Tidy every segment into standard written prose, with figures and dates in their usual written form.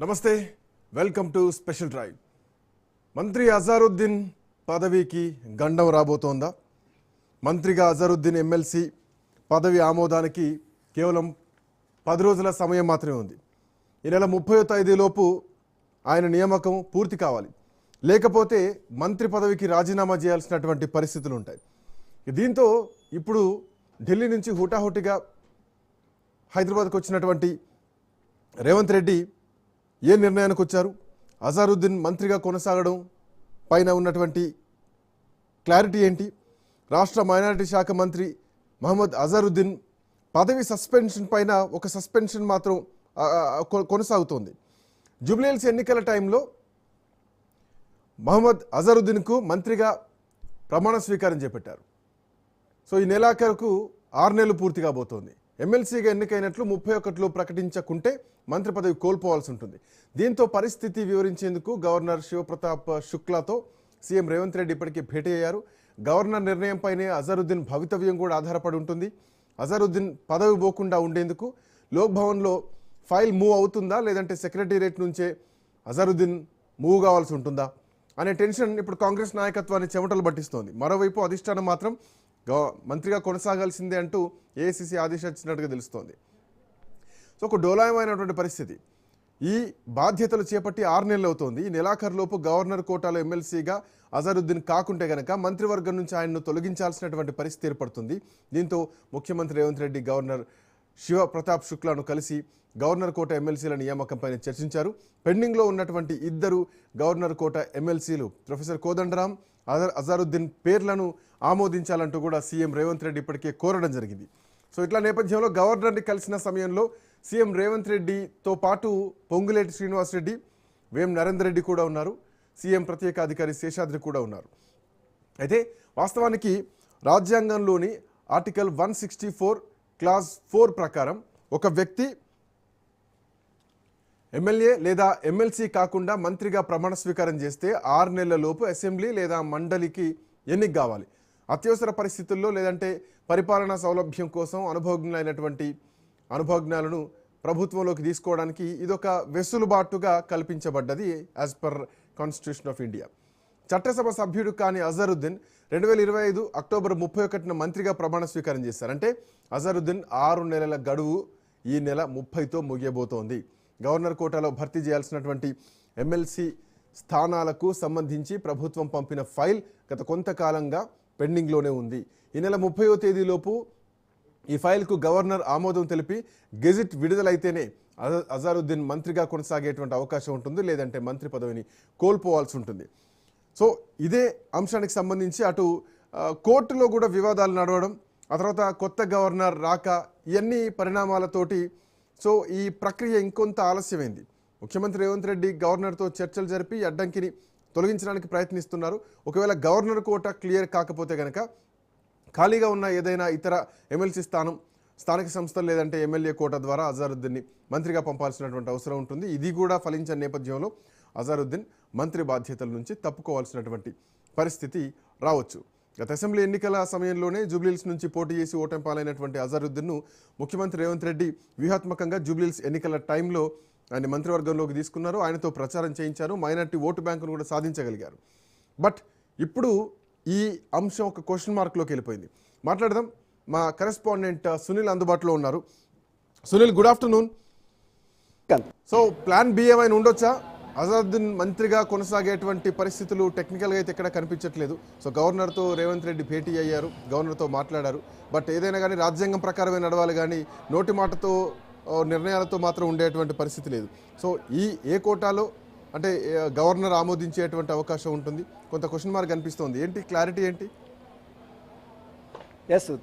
నమస్తే, welcome to special drive. మంత్రి అజారుద్దీన్ పదవికి గండం రాబోతోందా? మంత్రిగా అజారుద్దీన్ ఎమ్మెల్సీ పదవి ఆమోదానికి కేవలం 10 రోజుల సమయం మాత్రమే ఉంది. ఈ నెల 30వ తేదీలోపు ఆయన నియామకం పూర్తి కావాలి. లేకపోతే మంత్రి పదవికి రాజీనామా చేయాల్సినటువంటి పరిస్థితులు ఉంటాయి. దీంతో ఇప్పుడు ఢిల్లీ నుంచి హుటాహుటిగా హైదరాబాద్కు వచ్చినటువంటి రేవంత్ రెడ్డి ఏ నిర్ణయానికి వచ్చారు? అజారుద్దీన్ మంత్రిగా కొనసాగడం పైన ఉన్నటువంటి క్లారిటీ ఏంటి? రాష్ట్ర మైనారిటీ శాఖ మంత్రి మహమ్మద్ అజారుద్దీన్ పదవి సస్పెన్షన్ పైన ఒక సస్పెన్షన్ మాత్రం కొనసాగుతోంది. జూబ్లీహిల్స్ ఎన్నికల టైంలో మహమ్మద్ అజారుద్దీన్కు మంత్రిగా ప్రమాణ స్వీకారం చేపట్టారు. సో ఈ నెలాఖరుకు 6 నెలలు పూర్తి కాబోతోంది. ఎమ్మెల్సీగా ఎన్నికైనట్లు 31లో ప్రకటించకుంటే మంత్రి పదవి కోల్పోవాల్సి ఉంటుంది. దీంతో పరిస్థితి వివరించేందుకు గవర్నర్ శివప్రతాప్ శుక్లాతో సీఎం రేవంత్ రెడ్డి ఇప్పటికే భేటీ అయ్యారు. గవర్నర్ నిర్ణయంపైనే అజారుద్దీన్ భవితవ్యం కూడా ఆధారపడి ఉంటుంది. అజారుద్దీన్ పదవి పోకుండా ఉండేందుకు లోక్ భవన్లో ఫైల్ మూవ్ అవుతుందా, లేదంటే సెక్రటేరియట్ నుంచే అజారుద్దీన్ మూవ్ కావాల్సి ఉంటుందా అనే టెన్షన్ ఇప్పుడు కాంగ్రెస్ నాయకత్వాన్ని చెమటలు పట్టిస్తోంది. మరోవైపు అధిష్టానం మాత్రం మంత్రిగా కొనసాగాల్సిందే అంటూ ఏఐసీసీ ఆదేశించినట్టుగా తెలుస్తోంది. సో ఒక డోలాయమైనటువంటి పరిస్థితి. ఈ బాధ్యతలు చేపట్టి 6 నెలలు అవుతోంది. ఈ నెలాఖరులోపు గవర్నర్ కోటాలో ఎమ్మెల్సీగా అజారుద్దీన్ కాకుంటే గనక మంత్రివర్గం నుంచి ఆయన్ను తొలగించాల్సినటువంటి పరిస్థితి ఏర్పడుతుంది. దీంతో ముఖ్యమంత్రి రేవంత్ రెడ్డి గవర్నర్ శివ ప్రతాప్ శుక్లాను కలిసి గవర్నర్ కోట ఎమ్మెల్సీల నియామకంపైన చర్చించారు. పెండింగ్లో ఉన్నటువంటి 2 గవర్నర్ కోట ఎమ్మెల్సీలు ప్రొఫెసర్ కోదండరాం, అజారుద్దీన్ పేర్లను ఆమోదించాలంటూ కూడా సీఎం రేవంత్ రెడ్డి ఇప్పటికే కోరడం జరిగింది. సో ఇట్లా నేపథ్యంలో గవర్నర్ని కలిసిన సమయంలో సీఎం రేవంత్ రెడ్డితో పాటు పొంగులేటి శ్రీనివాసరెడ్డి, వేం నరేందర్ రెడ్డి కూడా ఉన్నారు. సీఎం ప్రత్యేక అధికారి శేషాద్రి కూడా ఉన్నారు. అయితే వాస్తవానికి రాజ్యాంగంలోని ఆర్టికల్ 164 క్లాజ్ 4 ప్రకారం ఒక వ్యక్తి ఎమ్మెల్యే లేదా ఎమ్మెల్సీ కాకుండా మంత్రిగా ప్రమాణ స్వీకారం చేస్తే 6 నెలల లోపు అసెంబ్లీ లేదా మండలికి ఎన్నిక కావాలి. అత్యవసర పరిస్థితుల్లో లేదంటే పరిపాలనా సౌలభ్యం కోసం అనుభవజ్ఞాలను ప్రభుత్వంలోకి తీసుకోవడానికి ఇదొక వెసులుబాటుగా కల్పించబడ్డది as per constitution of India. చట్టసభ సభ్యుడు కాని అజారుద్దీన్ 2025 అక్టోబర్ 31న మంత్రిగా ప్రమాణ స్వీకారం చేశారు. అంటే అజారుద్దీన్ 6 నెలల గడువు ఈ నెల 30తో ముగియబోతోంది. గవర్నర్ కోటాలో భర్తీ చేయాల్సినటువంటి ఎమ్మెల్సీ స్థానాలకు సంబంధించి ప్రభుత్వం పంపిన ఫైల్ గత కొంతకాలంగా పెండింగ్లోనే ఉంది. ఈ నెల 30వ తేదీలోపు ఈ ఫైల్కు గవర్నర్ ఆమోదం తెలిపి గెజిట్ విడుదలైతేనే అజారుద్దీన్ మంత్రిగా కొనసాగేటువంటి అవకాశం ఉంటుంది, లేదంటే మంత్రి పదవిని కోల్పోవాల్సి ఉంటుంది. సో ఇదే అంశానికి సంబంధించి అటు కోర్టులో కూడా వివాదాలు నడవడం, ఆ తర్వాత కొత్త గవర్నర్ రాక, ఇవన్నీ పరిణామాలతోటి సో ఈ ప్రక్రియ ఇంకొంత ఆలస్యమైంది. ముఖ్యమంత్రి రేవంత్ రెడ్డి గవర్నర్తో చర్చలు జరిపి అడ్డంకిని తొలగించడానికి ప్రయత్నిస్తున్నారు. ఒకవేళ గవర్నర్ కోట క్లియర్ కాకపోతే కనుక ఖాళీగా ఉన్న ఏదైనా ఇతర ఎమ్మెల్సీ స్థానిక సంస్థలు లేదంటే ఎమ్మెల్యే కోట ద్వారా అజారుద్దీన్ని మంత్రిగా పంపాల్సినటువంటి అవసరం ఉంటుంది. ఇది కూడా ఫలించిన నేపథ్యంలో అజారుద్దీన్ మంత్రి బాధ్యతల నుంచి తప్పుకోవాల్సినటువంటి పరిస్థితి రావచ్చు. గత అసెంబ్లీ ఎన్నికల సమయంలోనే జూబ్లీహిల్స్ నుంచి పోటీ చేసి ఓటమి పాలైనటువంటి అజారుద్దీన్ను ముఖ్యమంత్రి రేవంత్ రెడ్డి వ్యూహాత్మకంగా జూబ్లీహిల్స్ ఎన్నికల టైంలో ఆయన మంత్రివర్గంలోకి తీసుకున్నారు. ఆయనతో ప్రచారం చేయించారు. మైనార్టీ ఓటు బ్యాంకును కూడా సాధించగలిగారు. బట్ ఇప్పుడు ఈ అంశం ఒక క్వశ్చన్ మార్క్లోకి వెళ్ళిపోయింది. మాట్లాడదాం. మా కరెస్పాండెంట్ సునీల్ అందుబాటులో ఉన్నారు. Sunil, good afternoon. So plan B ఏమైనా ఉండొచ్చా? అజారుద్దీన్ మంత్రిగా కొనసాగేటువంటి పరిస్థితులు టెక్నికల్గా అయితే ఎక్కడ కనిపించట్లేదు. సో గవర్నర్తో రేవంత్ రెడ్డి భేటీ అయ్యారు, గవర్నర్తో మాట్లాడారు. బట్ ఏదైనా కానీ రాజ్యాంగం ప్రకారమే నడవాలి, కానీ నోటి మాటతో నిర్ణయాలతో మాత్రం ఉండేటువంటి పరిస్థితి లేదు. సో ఏ కోటాలో అంటే గవర్నర్ ఆమోదించేటువంటి అవకాశం ఉంటుంది? కొంత క్వశ్చన్ మార్క్ అనిపిస్తుంది. ఏంటి క్లారిటీ ఏంటి? ఎస్,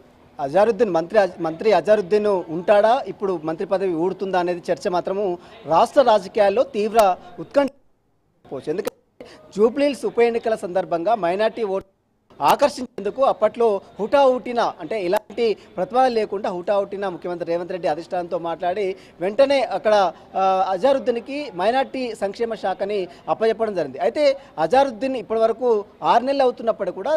మంత్రి అజారుద్దీన్ ఉంటాడా, ఇప్పుడు మంత్రి పదవి ఊడుతుందా అనేది చర్చ మాత్రము రాష్ట్ర రాజకీయాల్లో తీవ్ర ఉత్కంఠ. ఎందుకంటే జూబ్లీహిల్స్ ఉప ఎన్నికల సందర్భంగా మైనార్టీ ఓటు ఆకర్షించేందుకు అప్పట్లో హుటాహుటిన అంటే ఎలాంటి ప్రతిపాదన లేకుండా హుటాహుటిన ముఖ్యమంత్రి రేవంత్ రెడ్డి అధిష్టానంతో మాట్లాడి వెంటనే అక్కడ అజారుద్దీన్కి మైనార్టీ సంక్షేమ శాఖని అప్పచెప్పడం జరిగింది. అయితే అజారుద్దీన్ ఇప్పటి వరకు 6 నెలలు అవుతున్నప్పుడు కూడా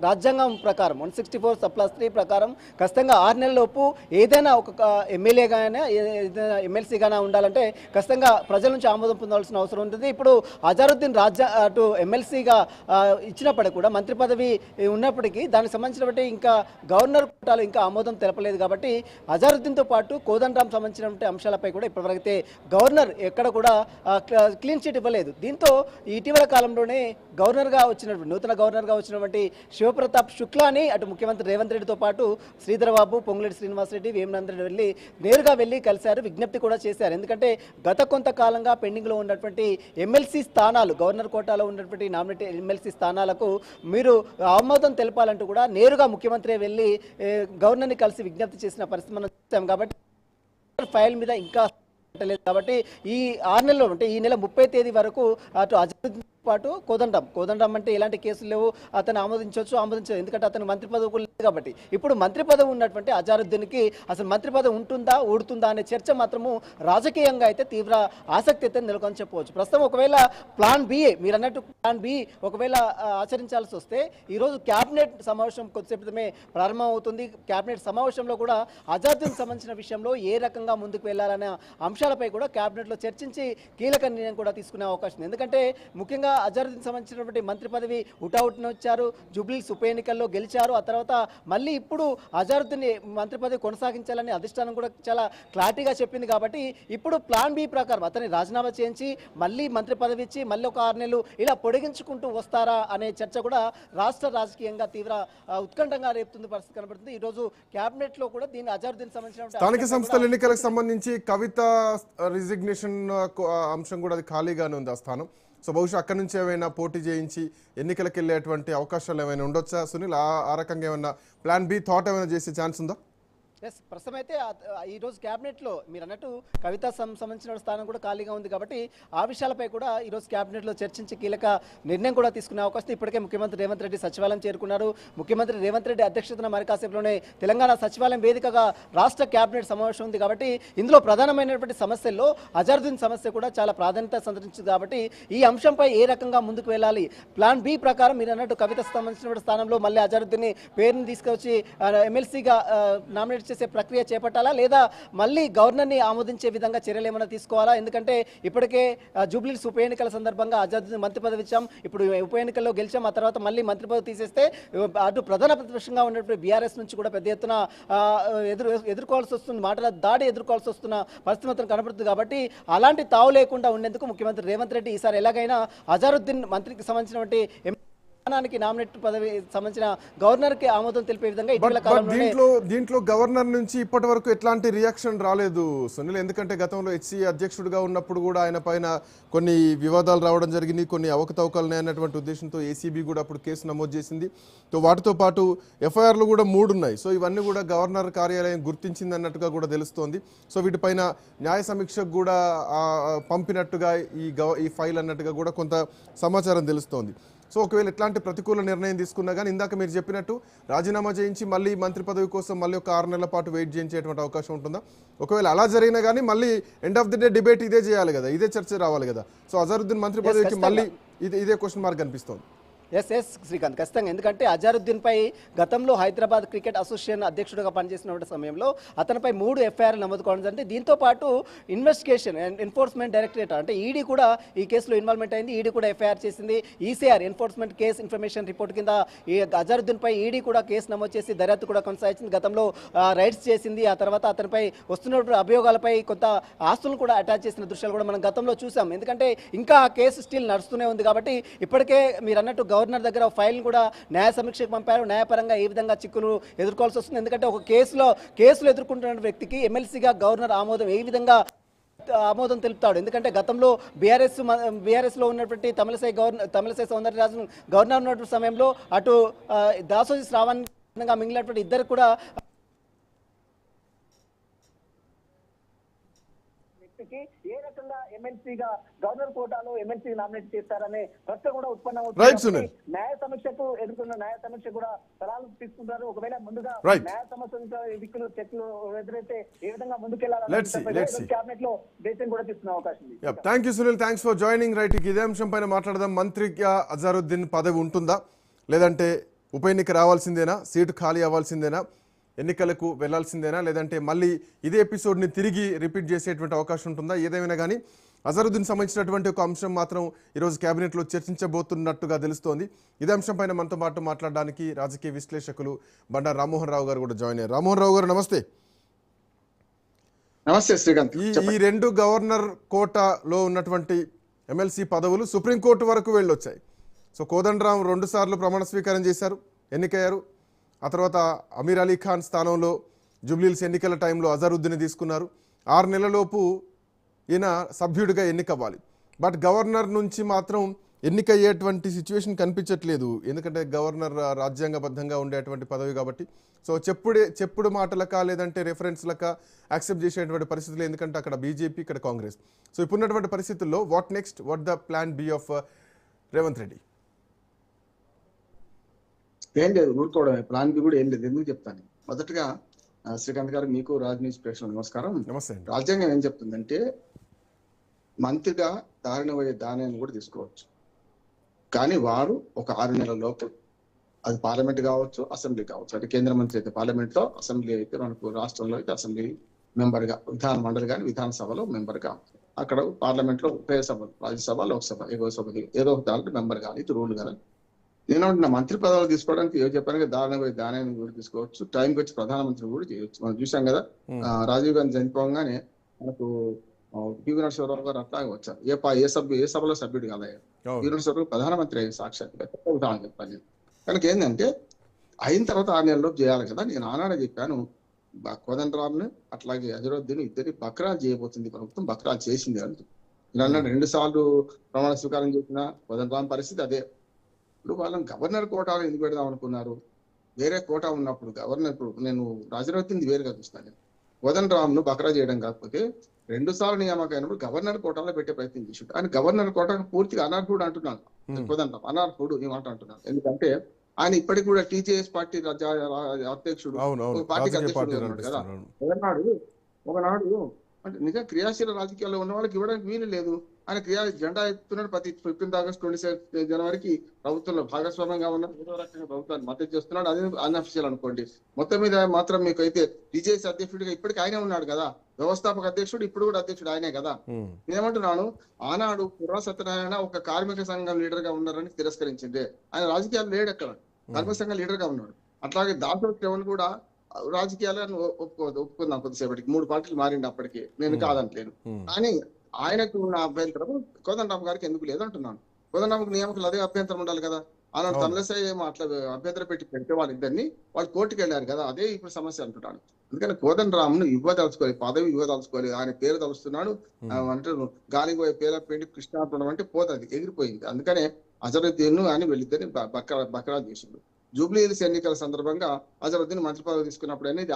రాజ్యాంగం ప్రకారం 164(3) ప్రకారం ఖచ్చితంగా 6 నెలలలోపు ఏదైనా ఒక ఎమ్మెల్యేగానే ఏదైనా ఎమ్మెల్సీగానే ఉండాలంటే ఖచ్చితంగా ప్రజల నుంచి ఆమోదం పొందాల్సిన అవసరం ఉంటుంది. ఇప్పుడు అజారుద్దీన్ అటు ఎమ్మెల్సీగా ఇచ్చినప్పటికీ కూడా మంత్రి పదవి ఉన్నప్పటికీ దానికి సంబంధించినటువంటి ఇంకా గవర్నర్ కోటాలు ఇంకా ఆమోదం తెలపలేదు. కాబట్టి అజారుద్దీన్తో పాటు కోదండరాం సంబంధించినటువంటి అంశాలపై కూడా ఇప్పటివరకైతే గవర్నర్ ఎక్కడ కూడా క్లీన్ చిట్ ఇవ్వలేదు. దీంతో ఇటీవల కాలంలోనే నూతన గవర్నర్గా వచ్చినటువంటి శివప్రతాప్ శుక్లాని అటు ముఖ్యమంత్రి రేవంత్ రెడ్డితో పాటు శ్రీధర్ బాబు, పొంగులేటి శ్రీనివాసరెడ్డి, వేమనందరెడ్డి నేరుగా వెళ్ళి కలిశారు, విజ్ఞప్తి కూడా చేశారు. ఎందుకంటే గత కొంతకాలంగా పెండింగ్లో ఉన్నటువంటి ఎమ్మెల్సీ స్థానాలు, గవర్నర్ కోటాలో ఉన్నటువంటి నామినేటెడ్ ఎమ్మెల్సీ స్థానాలకు మీరు ఆమోదం తెలపాలంటూ కూడా నేరుగా ముఖ్యమంత్రి వెళ్ళి గవర్నర్ని కలిసి విజ్ఞప్తి చేసిన పరిస్థితి మనం చూసాం. కాబట్టి ఫైల్ మీద ఇంకా లేదు. కాబట్టి ఈ 6 నెలల్లో అంటే ఈ నెల 30 తేదీ వరకు అటు అజరుద్దీన్ పాటు కోదండరాం అంటే ఎలాంటి కేసులు లేవు, అతను ఆమోదించవచ్చు, ఎందుకంటే అతను మంత్రి పదవి లేదు. కాబట్టి ఇప్పుడు మంత్రి పదవి ఉన్నటువంటి అజారుద్దీన్కి అసలు మంత్రి పదవి ఉంటుందా ఊడుతుందా అనే చర్చ మాత్రము రాజకీయంగా అయితే తీవ్ర ఆసక్తి అయితే నెలకొని చెప్పవచ్చు. ప్రస్తుతం ఒకవేళ ప్లాన్ బి, మీరు అన్నట్టు ప్లాన్ బి ఒకవేళ ఆచరించాల్సి వస్తే ఈరోజు క్యాబినెట్ సమావేశం కొద్దిసేపటిమే ప్రారంభం అవుతుంది. క్యాబినెట్ సమావేశంలో కూడా అజారుద్దీన్ సంబంధించిన విషయంలో ఏ రకంగా ముందుకు వెళ్లాలనే అంశాలపై కూడా క్యాబినెట్లో చర్చించి కీలక నిర్ణయం కూడా తీసుకునే అవకాశం ఉంది. ఎందుకంటే ముఖ్యంగా అజారుద్దీన్ సంబంధించినటువంటి మంత్రి పదవి హుటాహుటిన వచ్చారు, జూబ్లీహిల్స్ ఉప ఎన్నికల్లో గెలిచారు. ఆ తర్వాత మళ్ళీ ఇప్పుడు అజారుద్దీన్ మంత్రి పదవి కొనసాగించాలని అధిష్టానం కూడా చాలా క్లారిటీగా చెప్పింది. కాబట్టి ఇప్పుడు ప్లాన్ బి ప్రకారం అతన్ని రాజీనామా చేయించి మళ్ళీ మంత్రి పదవి ఇచ్చి మళ్ళీ ఒక 6 నెలలు ఇలా పొడిగించుకుంటూ వస్తారా అనే చర్చ కూడా రాష్ట్ర రాజకీయంగా తీవ్ర ఉత్కంఠంగా రేపుతుంది పరిస్థితి కనబడుతుంది. ఈ రోజు క్యాబినెట్ లో కూడా దీన్ని అజారుద్దీన్ సంబంధించిన స్థానిక సంస్థల ఎన్నికలకు సంబంధించి కవిత రిజిగ్నేషన్ అంశం కూడా అది ఖాళీగానే ఉంది ఆ స్థానం. సో బహుశా అక్కడి నుంచి ఏమైనా పోటీ చేయించి ఎన్నికలకు వెళ్ళేటువంటి అవకాశాలు ఏమైనా ఉండొచ్చా సునీల్? ఆ రకంగా ఏమైనా ప్లాన్ బి థాట్ ఏమైనా చేసే ఛాన్స్ ఉందా? ఎస్, ప్రస్తుతం అయితే ఈరోజు క్యాబినెట్లో మీరు అన్నట్టు కవిత సంబంధించిన స్థానం కూడా ఖాళీగా ఉంది. కాబట్టి ఆ విషయాలపై కూడా ఈరోజు క్యాబినెట్లో చర్చించి కీలక నిర్ణయం కూడా తీసుకునే అవకాశం. ఇప్పటికే ముఖ్యమంత్రి రేవంత్ రెడ్డి సచివాలయం చేరుకున్నారు. ముఖ్యమంత్రి రేవంత్ రెడ్డి అధ్యక్షతన మరి కాసేపులోనే తెలంగాణ సచివాలయం వేదికగా రాష్ట్ర క్యాబినెట్ సమావేశం ఉంది. కాబట్టి ఇందులో ప్రధానమైనటువంటి సమస్యల్లో అజారుద్దీన్ సమస్య కూడా చాలా ప్రాధాన్యత సంతరించింది. కాబట్టి ఈ అంశంపై ఏ రకంగా ముందుకు వెళ్ళాలి, ప్లాన్ బి ప్రకారం మీరు అన్నట్టు కవిత సంబంధించిన స్థానంలో మళ్ళీ అజారుద్దీన్ పేరుని తీసుకొచ్చి ఎమ్మెల్సీగా నామినేట్ చేసే ప్రక్రియ చేపట్టాలా, లేదా మళ్ళీ గవర్నర్ని ఆమోదించే విధంగా చర్యలు ఏమైనా తీసుకోవాలా? ఎందుకంటే ఇప్పటికే జూబ్లీహిల్స్ ఉప ఎన్నికల సందర్భంగా అజారుద్దీన్ మంత్రి పదవి ఇచ్చాం, ఇప్పుడు ఉప ఎన్నికల్లో గెలిచాం, ఆ తర్వాత మళ్ళీ మంత్రి పదవి తీసేస్తే అటు ప్రధాన ప్రతిపక్షంగా ఉన్నటువంటి బీఆర్ఎస్ నుంచి కూడా పెద్ద ఎత్తున ఎదుర్కోవాల్సి వస్తుంది, మాటల దాడి ఎదుర్కోవాల్సి వస్తున్న పరిస్థితి మాత్రం కనబడుతుంది. కాబట్టి అలాంటి తావు లేకుండా ఉండేందుకు ముఖ్యమంత్రి రేవంత్ రెడ్డి ఈసారి ఎలాగైనా అజారుద్దీన్ మంత్రికి సంబంధించినటువంటి నామినేట్ పదవి సంబంధించిన గవర్నర్ కి ఆమోదం తెలిపే విధంగా దీంట్లో గవర్నర్ నుంచి ఇప్పటి వరకు ఎట్లాంటి రియాక్షన్ రాలేదు సునీల్. ఎందుకంటే గతంలో హెచ్సి అధ్యక్షుడిగా ఉన్నప్పుడు కూడా ఆయన పైన కొన్ని వివాదాలు రావడం జరిగింది, కొన్ని అవకతవకలు అన్నటువంటి ఉద్దేశంతో ఏసీబీ కూడా అప్పుడు కేసు నమోదు చేసింది. సో వాటితో పాటు ఎఫ్ఐఆర్లు కూడా 3 ఉన్నాయి. సో ఇవన్నీ కూడా గవర్నర్ కార్యాలయం గుర్తించింది అన్నట్టుగా కూడా తెలుస్తోంది. సో వీటిపైన న్యాయ సమీక్షకు కూడా పంపినట్టుగా ఈ ఫైల్ అన్నట్టుగా కూడా కొంత సమాచారం తెలుస్తోంది. సో ఒకవేళ ఎట్లాంటి ప్రతికూల నిర్ణయం తీసుకున్నా కానీ ఇందాక మీరు చెప్పినట్టు రాజీనామా చేయించి మళ్ళీ మంత్రి పదవి కోసం మళ్ళీ ఒక 6 నెలల పాటు వెయిట్ చేయించేటువంటి అవకాశం ఉంటుందా? ఒకవేళ అలా జరిగినా కానీ మళ్ళీ end of the day debate ఇదే చేయాలి కదా, ఇదే చర్చ రావాలి కదా. సో అజారుద్దీన్ మంత్రి పదవికి మళ్ళీ ఇదే క్వశ్చన్ మార్క్ అనిపిస్తోంది. ఎస్ శ్రీకాంత్, ఖచ్చితంగా. ఎందుకంటే అజారుద్దీన్ పై గతంలో హైదరాబాద్ క్రికెట్ అసోసియేషన్ అధ్యక్షుడిగా పనిచేసిన సమయంలో అతనిపై 3 ఎఫ్ఐఆర్ నమోదు కావడం జరిగింది. దీంతో పాటు ఇన్వెస్టిగేషన్ ఎన్ఫోర్స్మెంట్ డైరెక్టరేట్ అంటే ఈడీ కూడా ఈ కేసులో ఇన్వాల్వ్మెంట్ అయింది. ఈడీ కూడా ఎఫ్ఐఆర్ చేసింది. ECR enforcement case information report కింద ఈ అజారుద్దీన్ పై ఈడీ కూడా కేసు నమోదు చేసి దర్యాప్తు కూడా కొనసాగించింది. గతంలో రైడ్స్ చేసింది. ఆ తర్వాత అతనిపై వస్తున్న అభియోగాలపై కొంత ఆస్తులను కూడా అటాచ్ చేసిన దృశ్యాలు కూడా మనం గతంలో చూసాం. ఎందుకంటే ఇంకా ఆ కేసు స్టిల్ నడుస్తూనే ఉంది. కాబట్టి ఇప్పటికే మీరు అన్నట్టు గవర్నర్ దగ్గర ఫైల్ కూడా న్యాయ సమీక్షకు పంపారు. న్యాయపరంగా ఏ విధంగా చిక్కులు ఎదుర్కోవాల్సి వస్తుంది, ఎందుకంటే ఒక కేసులు ఎదుర్కొంటున్న వ్యక్తికి ఎమ్మెల్సీగా గవర్నర్ ఆమోదం ఏ విధంగా ఆమోదం తెలుపుతాడు? ఎందుకంటే గతంలో బీఆర్ఎస్ లో ఉన్నటువంటి తమిళసై సౌందరరాజన్ గవర్నర్ ఉన్నటువంటి సమయంలో అటు దాసోజీ శ్రావణ్ మిగిలినటువంటి ఇద్దరు కూడా కి ఏ రకంగా ఎమ్మెల్సీగా గవర్నర్ కోటాలో ఎమ్మెల్సీ నామినేట్ చేస్తారనే ప్రశ్న కూడా Right, ఉత్పన్నమవుతుంది. Sunil. న్యాయ సమీక్షకు ఎదుర్కొన్న న్యాయ సమీక్ష కూడా సలహాలు తీసుకుంటారు. ఒకవేళ ముందుగా Right. న్యాయ సమస్య దిక్కులు చెట్లు ఎదురైతే ఏ విధంగా Let's see. ముందుకెళ్లాలని క్యాబినెట్ లో డెసిషన్ కూడా తీసుకునే అవకాశం ఉంది. Thank you Sunil, thanks for joining. Right, ఇదే అంశం పైన మాట్లాడదాం. మంత్రిగా అజారుద్దీన్ పదవి ఉంటుందా, లేదంటే ఉప ఎన్నిక రావాల్సిందేనా, సీటు ఖాళీ అవ్వాల్సిందేనా, ఎన్నికలకు వెళ్లాల్సిందేనా, లేదంటే మళ్ళీ ఇదే ఎపిసోడ్ని తిరిగి రిపీట్ చేసేటువంటి అవకాశం ఉంటుందా? ఏదేమైనా కానీ అజరుద్దీన్ సంబంధించినటువంటి ఒక అంశం మాత్రం ఈరోజు కేబినెట్లో చర్చించబోతున్నట్టుగా తెలుస్తోంది. ఇదే అంశం పైన మనతో పాటు మాట్లాడడానికి రాజకీయ విశ్లేషకులు బండారు రామ్మోహన్ రావు గారు కూడా జాయిన్ అయ్యారు. రామ్మోహన్ రావు గారు నమస్తే. నమస్తే శ్రీకాంత్. ఈ రెండు గవర్నర్ కోటాలో ఉన్నటువంటి ఎమ్మెల్సీ పదవులు సుప్రీంకోర్టు వరకు వెళ్ళొచ్చాయి. సో కోదండరాం 2 సార్లు ప్రమాణ స్వీకారం చేశారు, ఎన్నికయ్యారు. ఆ తర్వాత అమీర్ అలీ ఖాన్ స్థానంలో జూబ్లీహిల్స్ ఎన్నికల టైంలో అజరుద్దీన్ తీసుకున్నారు. 6 నెలలలోపు ఈయన సభ్యుడిగా ఎన్నికవ్వాలి. బట్ గవర్నర్ నుంచి మాత్రం ఎన్నికయ్యేటువంటి సిచ్యువేషన్ కనిపించట్లేదు. ఎందుకంటే గవర్నర్ రాజ్యాంగబద్ధంగా ఉండేటువంటి పదవి కాబట్టి. సో చెప్పుడు మాటలకా లేదంటే రెఫరెన్స్లకా యాక్సెప్ట్ చేసేటువంటి పరిస్థితులు, ఎందుకంటే అక్కడ బీజేపీ, ఇక్కడ కాంగ్రెస్. సో ఇప్పుడున్నటువంటి పరిస్థితుల్లో what next, what the plan B of Revanth Reddy? ఏం లేదు, ఊరుకోవడమే. ప్లాన్ బి కూడా ఏం లేదు. ఎందుకు చెప్తాను. మొదటగా శ్రీకాంత్ గారు, మీకు రాజ్ న్యూస్ ప్రేక్షకులకు నమస్కారం. నమస్తే అండి. రాజ్యాంగం ఏం చెప్తుందంటే మంత్రిగా దారిన పోయే దానాన్ని కూడా తీసుకోవచ్చు, కానీ వారు ఒక 6 నెలల లోపు, అది పార్లమెంట్ కావచ్చు, అసెంబ్లీ కావచ్చు. అంటే కేంద్ర మంత్రి అయితే పార్లమెంట్ లో, అసెంబ్లీ అయితే మనకు రాష్ట్రంలో అయితే అసెంబ్లీ మెంబర్ గా, విధాన మండలి కానీ విధానసభలో మెంబర్ గా, అక్కడ పార్లమెంట్ లో ఉభయ సభ, రాజ్యసభ, లోక్సభ, ఎగువ సభ ఏదో ఒక దాంట్లో మెంబర్ కానీ, ఇది రూల్ కదా. నేను నా మంత్రి పదవులు తీసుకోవడానికి ఏదో చెప్పాను, దానాన్ని కూడా తీసుకోవచ్చు, టైంకి వచ్చి ప్రధానమంత్రి కూడా చేయొచ్చు. మనం చూసాం కదా, రాజీవ్ గాంధీ చనిపోగానే మనకు పివి నరసింహారావు గారు అట్లాగే వచ్చారు. ఏ సభలో సభ్యుడు కాదయ్యారు. పివి నరసింహారావు ప్రధానమంత్రి అయ్యే సాక్షాత్గా ఉదాహరణ చెప్పాను. కనుక ఏంటంటే అయిన తర్వాత 6 నెలల్లోపు చేయాలి కదా. నేను ఆనాడే చెప్పాను, కోదండరాంని అట్లాగే అజరుద్దీన్ ఇద్దరి బక్రాలు చేయబోతుంది ప్రభుత్వం, బక్రాలు చేసింది అంటూ. ఇలా 2 సార్లు ప్రమాణ స్వీకారం చేసిన కోదండరాం పరిస్థితి అదే. ఇప్పుడు వాళ్ళని గవర్నర్ కోటాలో ఎందుకు పెడదాం అనుకున్నారు? వేరే కోటా ఉన్నప్పుడు గవర్నర్, ఇప్పుడు నేను అజరుద్దీన్ వేరుగా చూస్తాను. కోదండరాంను బక్రా చేయడం కాకపోతే 2 సార్లు నియామకమైనప్పుడు గవర్నర్ కోటాలో పెట్టే ప్రయత్నం చేసిండు. ఆయన గవర్నర్ కోటాకు పూర్తిగా అనర్హుడు అంటున్నాను. కోదండరాం అనర్హుడు ఈ మాట అంటున్నాను. ఎందుకంటే ఆయన ఇప్పటికి కూడా టీజేఎస్ పార్టీ అధ్యక్షుడు, పార్టీకి అధ్యక్షుడు ఉన్నాడు కదా. ఒకనాడు అంటే నిజంగా క్రియాశీల రాజకీయాల్లో ఉన్న వాళ్ళకి ఇవ్వడానికి వీలు లేదు. ఆయన జెండా ఎత్తుతున్నాడు. ప్రతి 15 ఆగస్టు 26 జనవరికి ప్రభుత్వంలో భాగస్వామ్యంగా ఉన్న ఏదో రకంగా ప్రభుత్వాన్ని మద్దతు చేస్తున్నాడు. అదే అన్అఫిషియల్ అనుకోండి. మొత్తం మీద మాత్రం మీకు అయితే టీజేఎస్ అధ్యక్షుడిగా ఇప్పటికి ఆయనే ఉన్నాడు కదా, వ్యవస్థాపక అధ్యక్షుడు, ఇప్పుడు కూడా అధ్యక్షుడు ఆయనే కదా. నేనేమంటున్నాను, ఆనాడు పుర్రా సత్యనారాయణ ఒక కార్మిక సంఘం లీడర్ గా ఉన్నారని తిరస్కరించింది. ఆయన రాజకీయాలు లేడు, అక్కడ కార్మిక సంఘం లీడర్ గా ఉన్నాడు. అట్లాగే దాసోత్ రేవణ్ కూడా రాజకీయాలను ఒప్పుకుందాం కొద్దిసేపటికి, 3 పార్టీలు మారిండి అప్పటికి, నేను కాదంటలేను. కానీ ఆయనకు ఉన్న అభ్యంతరం కోదండరాం గారికి ఎందుకు లేదంటున్నాను. కోదండరాంకు నియామకులు అదే అభ్యంతరం ఉండాలి కదా. ఆనాడు తమిళసై ఏమో అట్లా అభ్యంతరం పెడితే వాళ్ళిద్దరిని వాళ్ళు కోర్టుకు వెళ్ళారు కదా, అదే ఇప్పుడు సమస్య అంటున్నాను. అందుకని కోదండరాంను ఇవ్వదలుచుకోవాలి, పదవి ఇవ్వదలుచుకోవాలి. ఆయన పేరు తలుస్తున్నాడు అంటే గాలికి పోయే పేరు పెండి కృష్ణార్పణం అంటే పోతుంది, ఎగిరిపోయింది. అందుకనే అజరుద్దీన్ అని వెళ్ళిద్దని బక్రా చేసిండు. జూబ్లీహిల్స్ ఎన్నికల సందర్భంగా అజరుద్దీన్ మంత్రి పదవి తీసుకున్నప్పుడు అనేది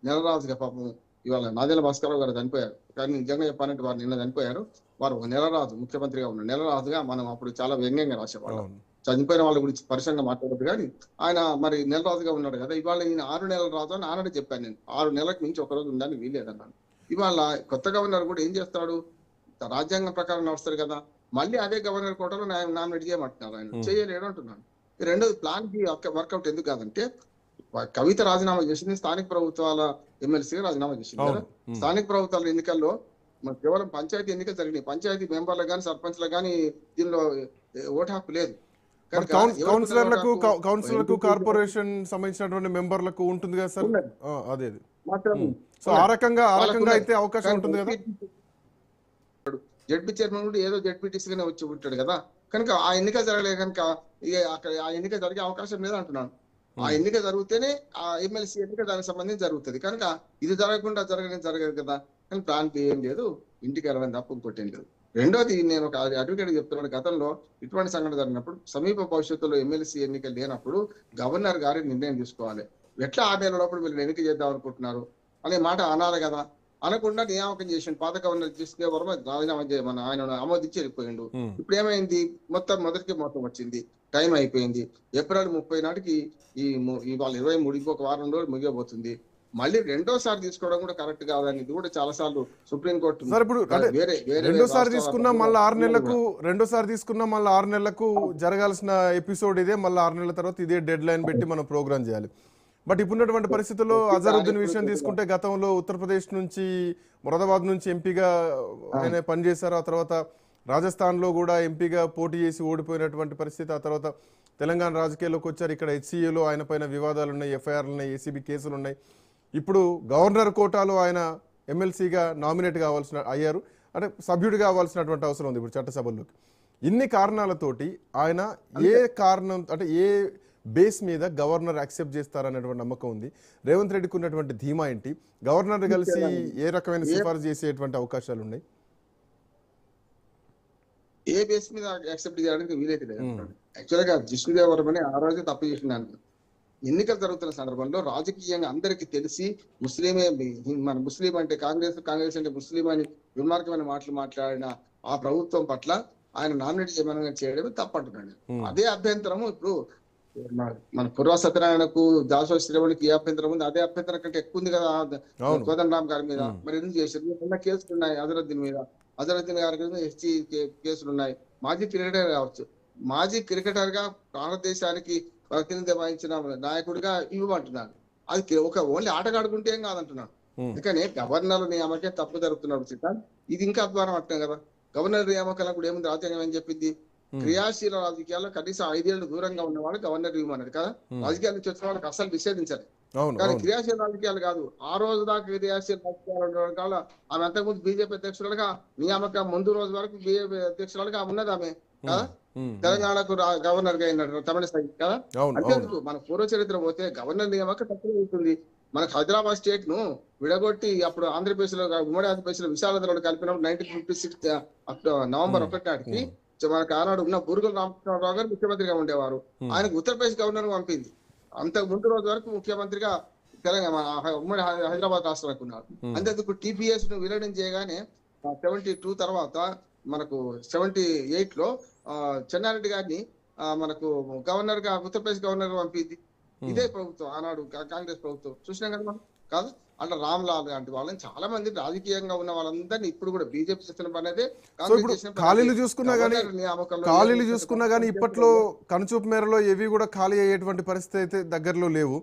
నెలరాజుగా, పాపం ఇవాళ నాదెళ్ల భాస్కరరావు గారు చనిపోయారు, కానీ నిజంగా చెప్పాలంటే వారు నిన్న చనిపోయారు. వారు ఒక నెలరాజు, ముఖ్యమంత్రిగా ఉన్నారు. నెలరాజుగా మనం అప్పుడు చాలా వ్యంగ్యంగా రాసేవాళ్ళం, చనిపోయిన వాళ్ళ గురించి పరిశంగా మాట్లాడదు. కానీ ఆయన మరి నెలరాజుగా ఉన్నాడు కదా. ఇవాళ ఈయన 6 నెలల రాజు అని ఆనాడే చెప్పాను నేను. 6 నెలలకు మించి ఒకరోజు ఉందని వీలేదన్నాను. ఇవాళ కొత్త గవర్నర్ కూడా ఏం చేస్తాడు, రాజ్యాంగం ప్రకారం నడుస్తారు కదా, మళ్ళీ అదే గవర్నర్ కోటలో నామినేట్ చేయమంటున్నారు. ఆయన చేయలేడు అంటున్నాను. రెండోది ప్లాన్ కి వర్కౌట్ ఎందుకు కాదంటే, కవిత రాజీనామా చేసింది, స్థానిక ప్రభుత్వాల ఎమ్మెల్సీగా రాజీనామా చేసింది కదా. స్థానిక ప్రభుత్వాల ఎన్నికల్లో కేవలం పంచాయతీ ఎన్నికలు జరిగినాయి. పంచాయతీ మెంబర్లకు కానీ సర్పంచ్లకు కానీ దీనిలో ఓటు హక్కు లేదు. కౌన్సిలర్లకు కార్పొరేషన్ సంబంధించినటువంటి మెంబర్లకు ఉంటుంది కదా సార్. అదే సో ఆ రకంగా అయితే అవకాశం ఉంటుంది కదా. జడ్పీ చైర్మన్ కూడా ఏదో జడ్పీటీసీగానే వచ్చి ఉంటాడు కదా. కనుక ఆ ఎన్నిక జరగలేదు కనుక అక్కడ ఆ ఎన్నిక జరిగే అవకాశం లేదు అంటున్నాను. ఆ ఎన్నిక జరిగితేనే ఆ ఎమ్మెల్సీ ఎన్నిక దానికి సంబంధించి జరుగుతుంది. కనుక ఇది జరగకుండా జరగదు కదా. కానీ ప్లాన్ ఏం లేదు, ఇంటికి వెళ్ళడం తప్ప ఇంకోటి ఏం లేదు. రెండోది, నేను ఒక అడ్వకేట్ చెప్తున్నాను, గతంలో ఇటువంటి సంఘటన జరిగినప్పుడు సమీప భవిష్యత్తులో ఎమ్మెల్సీ ఎన్నికలు లేనప్పుడు గవర్నర్ గారి నిర్ణయం తీసుకోవాలి. ఎట్లా 6 నెలల లోపల వీళ్ళు ఎన్నిక చేద్దాం అనుకుంటున్నారు అనే మాట అనాలి కదా. అనకుండా నియామకం చేసిండు. పాత గవర్నర్ తీసుకునే వరకు రాజీనామా చేయమని ఆయన ఆమోదించి వెళ్ళిపోయిండు. ఇప్పుడు ఏమైంది, మొత్తం వచ్చింది, టైం అయిపోయింది. ఏప్రిల్ 30 నాటికి ఇవాళ 23, ఇంకొక వారం రోజులు ముగియబోతుంది. మళ్ళీ రెండోసారి తీసుకోవడం కూడా కరెక్ట్ కాదని ఇది కూడా చాలా సార్లు సుప్రీంకోర్టు రెండోసారి తీసుకున్నా మళ్ళీ 6 నెలలకు జరగాల్సిన ఎపిసోడ్ ఇదే. మళ్ళీ 6 నెలల తర్వాత ఇదే డెడ్ లైన్ పెట్టి మనం ప్రోగ్రామ్ చేయాలి. బట్ ఇప్పుడున్నటువంటి పరిస్థితుల్లో అజరుద్దీన్ విషయం తీసుకుంటే గతంలో ఉత్తరప్రదేశ్ నుంచి మొరాదాబాద్ నుంచి ఎంపీగా ఆయన పనిచేశారు. ఆ తర్వాత రాజస్థాన్లో కూడా ఎంపీగా పోటీ చేసి ఓడిపోయినటువంటి పరిస్థితి. ఆ తర్వాత తెలంగాణ రాజకీయాల్లోకి వచ్చారు. ఇక్కడ హెచ్సిఏలో ఆయన పైన వివాదాలు ఉన్నాయి, ఎఫ్ఐఆర్లు ఉన్నాయి, ఏసీబీ కేసులు ఉన్నాయి. ఇప్పుడు గవర్నర్ కోటాలో ఆయన ఎమ్మెల్సీగా నామినేట్ అయ్యారు, అంటే సభ్యుడిగా కావాల్సినటువంటి అవసరం ఉంది ఇప్పుడు చట్టసభల్లోకి. ఇన్ని కారణాలతోటి ఆయన ఏ కారణం అంటే ఏ బేస్ మీద గవర్నర్ యాక్సెప్ట్ చేస్తారనేటువంటి నమ్మకం ఉంది? రేవంత్ రెడ్డికి ఉన్నటువంటి ధీమా ఏంటి? గవర్నర్ కలిసి ఏ రకమైన సిఫార్సు చేసేటువంటి అవకాశాలు ఉన్నాయి? ఏ బేస్ మీద యాక్సెప్ట్ చేయడానికి వీలైతే లేదు. యాక్చువల్గా జిష్ణుదేవ్ వర్మని ఆ రోజే తప్పు చేసినాను. ఎన్నికలు జరుగుతున్న సందర్భంలో రాజకీయంగా అందరికీ తెలిసి ముస్లిమే మన ముస్లిం అంటే కాంగ్రెస్ అంటే ముస్లిం అని దుర్మార్గమైన మాటలు మాట్లాడిన ఆ ప్రభుత్వం పట్ల ఆయన నామినేట్ చేయడమే తప్పంటున్నాడు. అదే అభ్యంతరము ఇప్పుడు మన పూర్వ సత్యనారాయణకు, దాసో శ్రీరమణికి ఏ అభ్యంతరం ఉంది? అదే అభ్యంతరం కంటే ఎక్కువ ఉంది కదా కోదండరామ్ గారి మీద. మరి ఎందుకు చేశారు? ఉన్న కేసులు ఉన్నాయి అజరుద్దీన్ మీద, అజరుద్దీన్ గారి మీద ఎస్టీ కేసులు ఉన్నాయి. మాజీ క్రికెటర్ కావచ్చు, మాజీ క్రికెటర్ గా భారతదేశానికి ప్రతినిధి వహించిన నాయకుడిగా ఇవ్వమంటున్నాను. అది ఒక ఓన్లీ ఆటగాడుకుంటే ఏం కాదంటున్నాను. అందుకని గవర్నర్ నియామకే తప్పు జరుగుతున్నాడు సిద్ధాంత్. ఇది ఇంకా అధ్వానం అంటున్నాం కదా. గవర్నర్ నియామకాలకు కూడా ఏముంది, రాజ్యాంగం ఏం చెప్పింది? క్రియాశీల రాజకీయాల్లో కనీసం 5 ఏళ్ళు దూరంగా ఉన్న వాళ్ళు గవర్నర్ ఇవ్వమన్నారు కదా. రాజకీయాల నుంచి వచ్చిన వాళ్ళకి అసలు నిషేధించాలి. కానీ క్రియాశీల రాజకీయాలు కాదు, ఆ రోజు దాకా క్రియాశీల రాజకీయాలు ఉండడం కాదు. ఆమె అంతకుముందు బీజేపీ అధ్యక్షులుగా నియామకం ముందు రోజు వరకు బీజేపీ అధ్యక్షులుగా ఉన్నది ఆమె కదా. తెలంగాణకు గవర్నర్ గా అయినట్టు తమిళస్థాయి కదా. అంతేందుకు మన పూర్వ చరిత్ర పోతే గవర్నర్ నియామకం తక్కువ అవుతుంది. మనకు హైదరాబాద్ స్టేట్ ను విడగొట్టి అప్పుడు ఆంధ్రప్రదేశ్ లో ఉమ్మడి ఆంధ్రప్రదేశ్ లో విశాలతలో కలిపినప్పుడు 1956 నవంబర్ 1 నాటికి మనకు ఆనాడు ఉన్న బూరుగుల రామకృష్ణరావు గారు ముఖ్యమంత్రిగా ఉండేవారు. ఆయనకు ఉత్తరప్రదేశ్ గవర్నర్ పంపింది. అంతకు ముందు రోజు వరకు ముఖ్యమంత్రిగా తెలంగాణ ఉమ్మడి హైదరాబాద్ రాష్ట్రానికి ఉన్నారు. అంతేందుకు టీపీఎస్ ను విలీనం చేయగానే 72 తర్వాత మనకు 78 లో చెన్నారెడ్డి గారిని మనకు గవర్నర్ గా ఉత్తరప్రదేశ్ గవర్నర్ పంపింది. ఇదే ప్రభుత్వం ఆనాడు కాంగ్రెస్ ప్రభుత్వం. చూసినాం కదా మనం కాదు. అట్లా రామ్ లాల్ లాంటి వాళ్ళని చాలా మంది రాజకీయంగా ఉన్న వాళ్ళందరినీ ఇప్పుడు కూడా బీజేపీ చేసిన పని అదే. ఖాళీలు చూసుకున్నా గానీ ఇప్పట్లో కనుచూపు మేరలో ఏవి కూడా ఖాళీ అయ్యేటువంటి పరిస్థితి అయితే దగ్గరలో లేవు.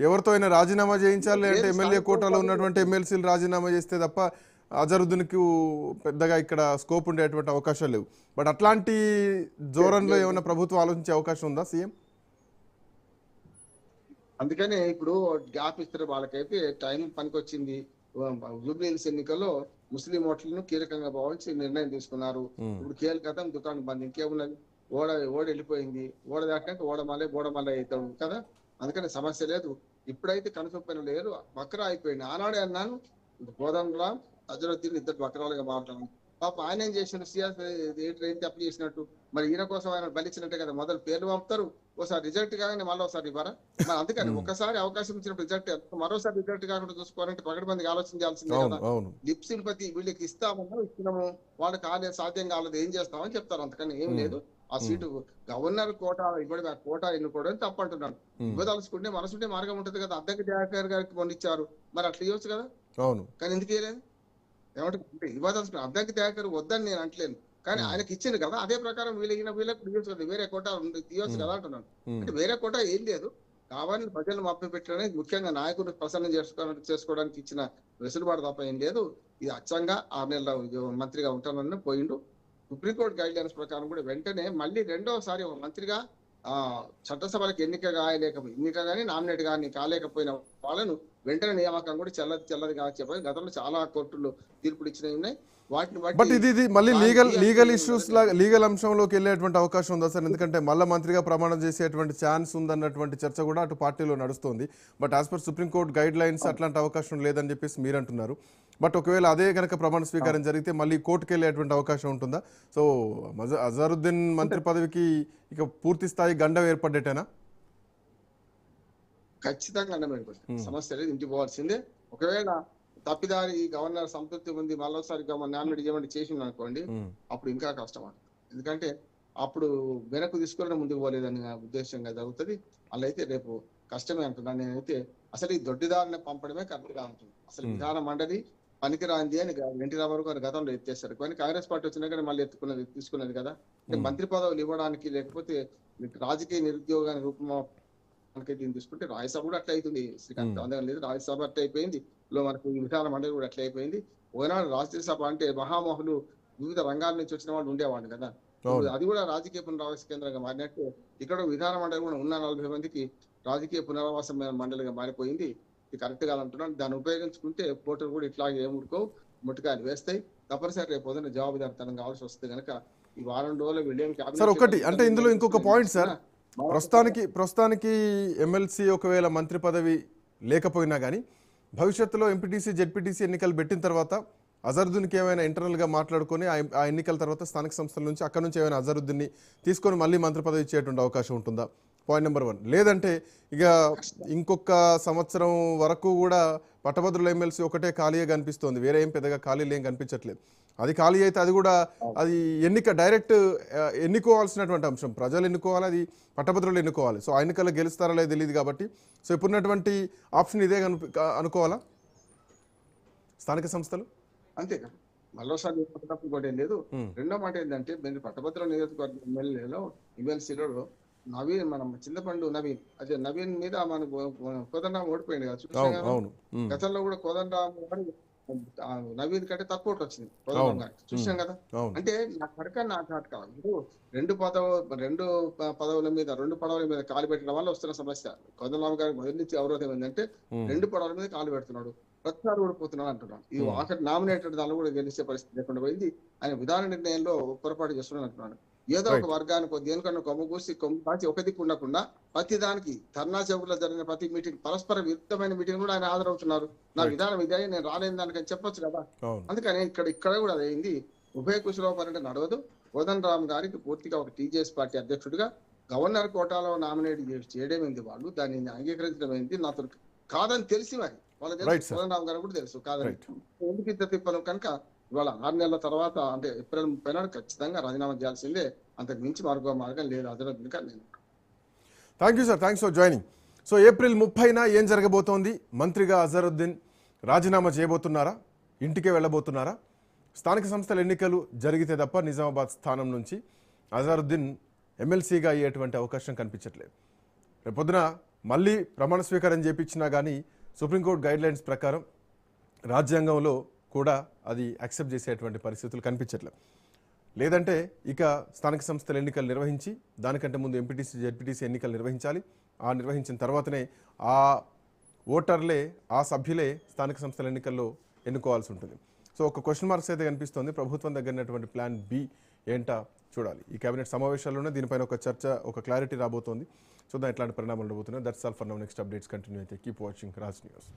ఎవరితో అయినా రాజీనామా చేయించాలి, లేదంటే ఎమ్మెల్యే కోటాలో ఉన్నటువంటి ఎమ్మెల్సీలు రాజీనామా చేస్తే తప్ప అజరుద్దీన్కి పెద్దగా ఇక్కడ స్కోప్ ఉండేటువంటి అవకాశాలు లేవు. బట్ అట్లాంటి జోరంలో ఏమైనా ప్రభుత్వం ఆలోచించే అవకాశం ఉందా సీఎం? అందుకనే ఇప్పుడు గ్యాప్ ఇస్తారు వాళ్ళకైతే టైం పనికొచ్చింది. జూబ్లీహిల్స్ ఎన్నికల్లో ముస్లిం ఓట్లను కీలకంగా భావించి నిర్ణయం తీసుకున్నారు. ఇప్పుడు కీలకతం దుకాణం బంద్, ఇంకేమున్నది? ఓడ వెళ్ళిపోయింది. ఓడ దాటాక బోడమల్లే అవుతాడు కదా. అందుకని సమస్య లేదు. ఇప్పుడైతే కనుసొప్పని లేరు, బక్రా అయిపోయింది. ఆనాడే అన్నాను కోదండరామ్ అజరుద్దీన్ ఇద్దరు బక్రాలుగా మారుతాను. పాప ఆయన ఏం చేసినాడు? సిఆర్ఏం తప్పు చేసినట్టు మరి ఈయన కోసం ఆయన బలిచ్చినట్టే కదా. మొదలు పేర్లు పంపుతారు, ఓసారి రిజల్ట్ కాగానే మళ్ళీ ఒకసారి ఇవ్వరా? మరి అందుకని ఒకసారి అవకాశం ఇచ్చినప్పుడు రిజల్ట్, మరోసారి రిజల్ట్ కాకుండా చూసుకోవాలంటే పగటి మందికి ఆలోచించాల్సిందే కదా. లిప్ సింపతి వీళ్ళకి ఇస్తామన్నా ఇచ్చినాము, వాళ్ళకి కాలేదు, సాధ్యం కాలేదు, ఏం చేస్తామని చెప్తారు. అంతకని ఏం లేదు. ఆ సీటు గవర్నర్ కోటా ఇవ్వడం, ఆ కోటా ఎన్నుకోవడం తప్పు అంటున్నాడు. ఇవ్వదలుచుకుంటే మనసుంటే మార్గం ఉంటుంది కదా. అద్దెకి దయాకర్ గారికి పొందిచ్చారు, మరి అట్లా ఇవ్వచ్చు కదా. కానీ ఎందుకు ఇవ్వలేదు? ఏమంటే ఇవ్వదలుచుకున్నా అద్దెకి దయాకర్ వద్దని నేను అంటలేను, కానీ ఆయనకి ఇచ్చింది కదా. అదే ప్రకారం వీళ్ళకి ఇవ్వచ్చు కదా. వేరే కోట తీయవచ్చు కదా అంటున్నాను. అంటే వేరే కోట ఏం లేదు. కావాలని ప్రజలను మప్పి పెట్టడానికి, ముఖ్యంగా నాయకుడు ప్రసన్నం చేసుకోవడానికి ఇచ్చిన వెసులుబాటు తప్ప ఏం లేదు. ఇది అచ్చంగా 6 నెలల మంత్రిగా ఉంటానని పోయిండు. సుప్రీంకోర్టు గైడ్ లైన్స్ ప్రకారం కూడా వెంటనే మళ్ళీ రెండోసారి ఒక మంత్రిగా చట్టసభలకు ఎన్నిక కానీ నామినేట్ కానీ కాలేకపోయిన వాళ్ళను వెంటనే నియామకం కూడా చెల్లది కాదు చెప్పని గతంలో చాలా కోర్టులు తీర్పులు ఇచ్చినవి ఉన్నాయి. బట్ ఇది మళ్ళీ లీగల్ ఇష్యూస్ లీగల్ అంశంలోకి వెళ్ళేటువంటి అవకాశం ఉందా సార్? ఎందుకంటే మళ్ళీ మంత్రిగా ప్రమాణం చేసేటువంటి ఛాన్స్ ఉందన్నటువంటి చర్చ కూడా అటు పార్టీలో నడుస్తుంది. But as per supreme court guide lines అట్లాంటి అవకాశం లేదని చెప్పేసి మీరు అంటున్నారు. బట్ ఒకవేళ అదే కనుక ప్రమాణ స్వీకారం జరిగితే మళ్ళీ కోర్టుకు వెళ్ళేటువంటి అవకాశం ఉంటుందా? సో అజరుద్దీన్ మంత్రి పదవికి ఇక పూర్తి స్థాయి గండం ఏర్పడ్డేటేనా? ఖచ్చితంగా గండం ఏర్పడుతుంది. సమస్య లేదు, ఇంటికి పోవాల్సిందే. ఒకవేళ తప్పిదారి ఈ గవర్నర్ సంతృప్తి ఉంది మళ్ళొకసారి నామినేట్ చేయమని చేసింది అనుకోండి, అప్పుడు ఇంకా కష్టం అవుతుంది. ఎందుకంటే అప్పుడు వెనక్కు తీసుకుని ముందుకు పోలేదని ఉద్దేశంగా జరుగుతుంది. అలా అయితే రేపు కష్టమే అంటున్నాను నేనైతే. అసలు ఈ దొడ్డిదారిని పంపడమే కరెక్ట్గా ఉంటుంది. అసలు విధాన మండలి పనికిరాంది అని ఎన్టీ రామారావు గారు గతంలో ఎత్తేస్తారు, కానీ కాంగ్రెస్ పార్టీ వచ్చినాక మళ్ళీ తీసుకున్నది కదా. అంటే మంత్రి పదవులు ఇవ్వడానికి లేకపోతే రాజకీయ నిరుద్యోగాన్ని రూపంకి దీన్ని తీసుకుంటే రాజ్యసభ కూడా అట్లా అవుతుంది. శ్రీకాంత్ అందరం లేదు, రాజ్యసభ అట్లా అయిపోయింది. మనకు విధాన మండలి కూడా అట్లా అయిపోయింది. ఒకనాడు రాజ్యసభ అంటే మహామహులు వివిధ రంగాల నుంచి వచ్చిన వాళ్ళు ఉండేవాళ్ళు కదా, అది కూడా రాజకీయ పునరావాస కేంద్రంగా మారినట్టు ఇక్కడ విధాన మండలి కూడా ఉన్న 40 మందికి రాజకీయ పునరావాస మండలిగా మారిపోయింది. ఇది కరెక్ట్ కాదంటున్నాను. దాన్ని ఉపయోగించుకుంటే కోర్టులు కూడా ఇట్లాగే ఏముడుకో ముట్టుకాయలు వేస్తాయి. తప్పనిసరి రేపు పొద్దున జవాబుదారితనం కావాల్సి వస్తుంది కనుక ఈ వారం రోజులు వీళ్ళేం సార్ ఒకటి అంటే ఇందులో ఇంకొక పాయింట్ సార్, ప్రస్తుతానికి ఎమ్మెల్సీ ఒకవేళ మంత్రి పదవి లేకపోయినా కానీ భవిష్యత్తులో ఎంపీటీసీ జెడ్పీటీసీ ఎన్నికలు పెట్టిన తర్వాత అజరుద్దీన్కి ఏమైనా ఇంటర్నల్గా మాట్లాడుకొని ఆ ఎన్నికల తర్వాత స్థానిక సంస్థల నుంచి అక్కడ నుంచి ఏమైనా అజరుద్దీన్ని తీసుకొని మళ్ళీ మంత్రి పదవి ఇచ్చేటువంటి అవకాశం ఉంటుందా? Point number 1. లేదంటే ఇక ఇంకొక సంవత్సరం వరకు కూడా పట్టభద్రుల ఎమ్మెల్సీ ఒకటే ఖాళీగా కనిపిస్తోంది, వేరే ఏం పెద్దగా ఖాళీలు ఏం కనిపించట్లేదు. అది ఖాళీ అయితే అది కూడా అది డైరెక్ట్ ఎన్నుకోవాల్సినటువంటి అంశం, ప్రజలు ఎన్నుకోవాలి, అది పట్టభద్రులు ఎన్నుకోవాలి. సో ఆ ఎన్నికల్లో గెలుస్తారా లేదు తెలియదు కాబట్టి సో ఇప్పుడున్నటువంటి ఆప్షన్ ఇదే అనుకోవాలా స్థానిక సంస్థలు? అంతే కదా. మరోసారి ఇంకోటి ఏం లేదు. రెండో మాట ఏంటంటే మీరు పట్టభద్రుల నియోజకవర్గ ఎమ్మెల్సీలో నవీన్, మనం చింతపండు నవీన్, అదే నవీన్ మీద మనకు కోదండరాం ఓడిపోయింది కదా, చూసాం. గతంలో కూడా కోదండరాం నవీన్ కంటే తక్కువ ఓటు వచ్చింది కోదండరాం గారికి, చూసాం కదా. అంటే నా కడక కాదు, రెండు పదవుల మీద కాలు పెట్టడం వల్ల వస్తున్న సమస్య. కోదండరాం గారికి మొదటి నుంచి అవరోధం ఏంటంటే 2 పదవుల మీద కాలు పెడుతున్నాడు, ప్రతిసారి ఓడిపోతున్నాడు అంటున్నాడు. ఈ ఆఖరి నామినేటెడ్ దానిలో కూడా గెలిచే పరిస్థితి లేకుండా పోయింది. ఆయన విధాన నిర్ణయంలో పొరపాటు చేస్తున్నాడు అంటున్నాడు. ఏదో ఒక వర్గానికి దేనికన్నా కొమ్ము కాచి ఒక దిక్కు ఉండకుండా ప్రతి దానికి ధర్నా చౌకలో జరిగిన ప్రతి మీటింగ్, పరస్పర విరుద్ధమైన మీటింగ్ కూడా ఆయన హాజరవుతున్నారు. నా విధానం ఇదే, నేను రాలేని దానికని చెప్పొచ్చు కదా. అందుకని ఇక్కడ కూడా అదైంది. ఉభయ కుశలోపరంటే నడవదు. కోదండరాం గారికి పూర్తిగా ఒక టీజేఎస్ పార్టీ అధ్యక్షుడిగా గవర్నర్ కోటాలో నామినేట్ చేయడమైంది, వాళ్ళు దాన్ని అంగీకరించడమైంది. నాతో కాదని తెలిసి మరి వాళ్ళకి తెలుసు, కోదండరాం గారు కూడా తెలుసు కాదని. ఎందుకు ఇద్దరు తిప్పలు కనుక ఇవాళ 6 నెలల తర్వాత అంటే ఏప్రిల్ 30 నాడు ఖచ్చితంగా రాజీనామా చేయాల్సిందే. అంతకు మించి మరొక మార్గం లేదు. అదనక నేను thank you sir, thanks for joining. So April 30న ఏం జరగబోతోంది? మంత్రిగా అజరుద్దీన్ రాజీనామా చేయబోతున్నారా? ఇంటికే వెళ్ళబోతున్నారా? స్థానిక సంస్థల ఎన్నికలు జరిగితే తప్ప నిజామాబాద్ స్థానం నుంచి అజరుద్దీన్ ఎమ్మెల్సీగా అయ్యేటువంటి అవకాశం కనిపించట్లేదు. రేపొద్దున మళ్ళీ ప్రమాణ స్వీకారం చేయించినా కానీ సుప్రీంకోర్టు గైడ్లైన్స్ ప్రకారం రాజ్యాంగంలో కూడా అది యాక్సెప్ట్ చేసేటువంటి పరిస్థితులు కనిపించట్లేదు. లేదంటే ఇక స్థానిక సంస్థల ఎన్నికలు నిర్వహించి దానికంటే ముందు ఎంపీటీసీ జెడ్పీటీసీ ఎన్నికలు నిర్వహించాలి. ఆ నిర్వహించిన తర్వాతనే ఆ ఓటర్లే, ఆ సభ్యులే స్థానిక సంస్థల ఎన్నికల్లో ఎన్నుకోవాల్సి ఉంటుంది. సో ఒక క్వశ్చన్ మార్క్స్ అయితే కనిపిస్తుంది. ప్రభుత్వం దగ్గరటువంటి ప్లాన్ బి ఏంటా చూడాలి. ఈ కేబినెట్ సమావేశాల్లోనే దీనిపైన ఒక చర్చ, ఒక క్లారిటీ రాబోతోంది. చూద్దాం ఎట్లాంటి పరిణామాలు ఉండబోతున్నాయి. That's all for now. Next updates continue అయితే కీప్ వాచింగ్ రాజ్ న్యూస్.